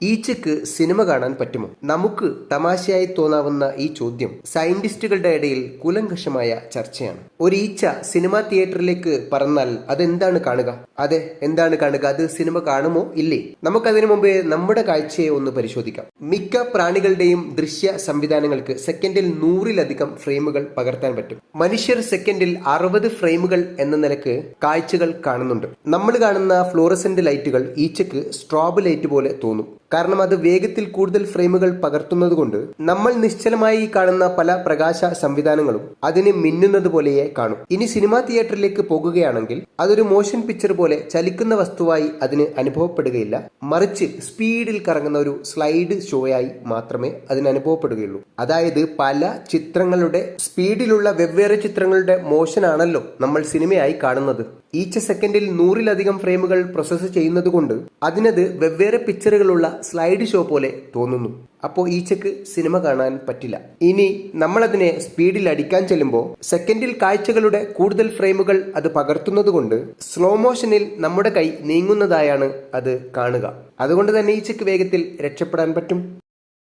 ഈച്ചക്ക് cinema കാണാൻ പറ്റുമോ? നമുക്ക് തമാശയായി തോന്നാവുന്ന ഈ ചോദ്യം സയന്റിസ്റ്റുകളുടെ ഇടയിൽ കൂലങ്കഷമായ ചർച്ചയാണ്. ഒരു ഈച്ച സിനിമാ തിയേറ്ററിലേക്ക് പറന്നാൽ അതെന്താണ് കാണുക? അതെ, എന്താണ് കാണുക? അത് സിനിമ കാണുമോ ഇല്ലേ? നമുക്കതിനു മുമ്പ് നമ്മുടെ കാഴ്ചയെ ഒന്ന് പരിശോധിക്കാം. മിക്ക പ്രാണികളുടെയും ദൃശ്യ സംവിധാനങ്ങൾക്ക് സെക്കൻഡിൽ 100-ലധികം ഫ്രെയിമുകൾ പകർത്താൻ പറ്റും. മനുഷ്യർ സെക്കൻഡിൽ 60 ഫ്രെയിമുകൾ എന്ന നിലക്ക് കാഴ്ചകൾ കാണുന്നുണ്ട്. നമ്മൾ കാണുന്ന ഫ്ലോറസെന്റ് ലൈറ്റുകൾ ഈച്ചക്ക് സ്ട്രോബ് ലൈറ്റ് പോലെ തോന്നും. കാരണം അത് വേഗത്തിൽ കൂടുതൽ ഫ്രെയിമുകൾ പകർത്തുന്നത് കൊണ്ട് നമ്മൾ നിശ്ചലമായി കാണുന്ന പല പ്രകാശ സംവിധാനങ്ങളും അതിന് മിന്നുന്നത് പോലെയേ കാണും. ഇനി സിനിമാ തിയേറ്ററിലേക്ക് പോകുകയാണെങ്കിൽ അതൊരു മോഷൻ പിക്ചർ പോലെ ചലിക്കുന്ന വസ്തുവായി അതിന് അനുഭവപ്പെടുകയില്ല. മറിച്ച് സ്പീഡിൽ കറങ്ങുന്ന ഒരു സ്ലൈഡ് ഷോയായി മാത്രമേ അതിന് അനുഭവപ്പെടുകയുള്ളൂ. അതായത് പല ചിത്രങ്ങളുടെ സ്പീഡിലുള്ള വെവ്വേറെ ചിത്രങ്ങളുടെ മോഷനാണല്ലോ നമ്മൾ സിനിമയായി കാണുന്നത്. ഈച്ച സെക്കൻഡിൽ 100-ലധികം ഫ്രെയിമുകൾ പ്രോസസ്സ് ചെയ്യുന്നത് കൊണ്ട് അതിനത് വെവ്വേറെ പിക്ചറുകളുള്ള സ്ലൈഡ് ഷോ പോലെ തോന്നുന്നു. അപ്പോൾ ഈച്ചക്ക് സിനിമ കാണാൻ പറ്റില്ല. ഇനി നമ്മളതിനെ സ്പീഡിൽ അടിക്കാൻ ചെല്ലുമ്പോൾ സെക്കൻഡിൽ കാഴ്ചകളുടെ കൂടുതൽ ഫ്രെയിമുകൾ അത് പകർത്തുന്നത് കൊണ്ട് സ്ലോ മോഷനിൽ നമ്മുടെ കൈ നീങ്ങുന്നതായാണ് അത് കാണുക. അതുകൊണ്ട് തന്നെ ഈച്ചക്ക് വേഗത്തിൽ രക്ഷപ്പെടാൻ പറ്റും.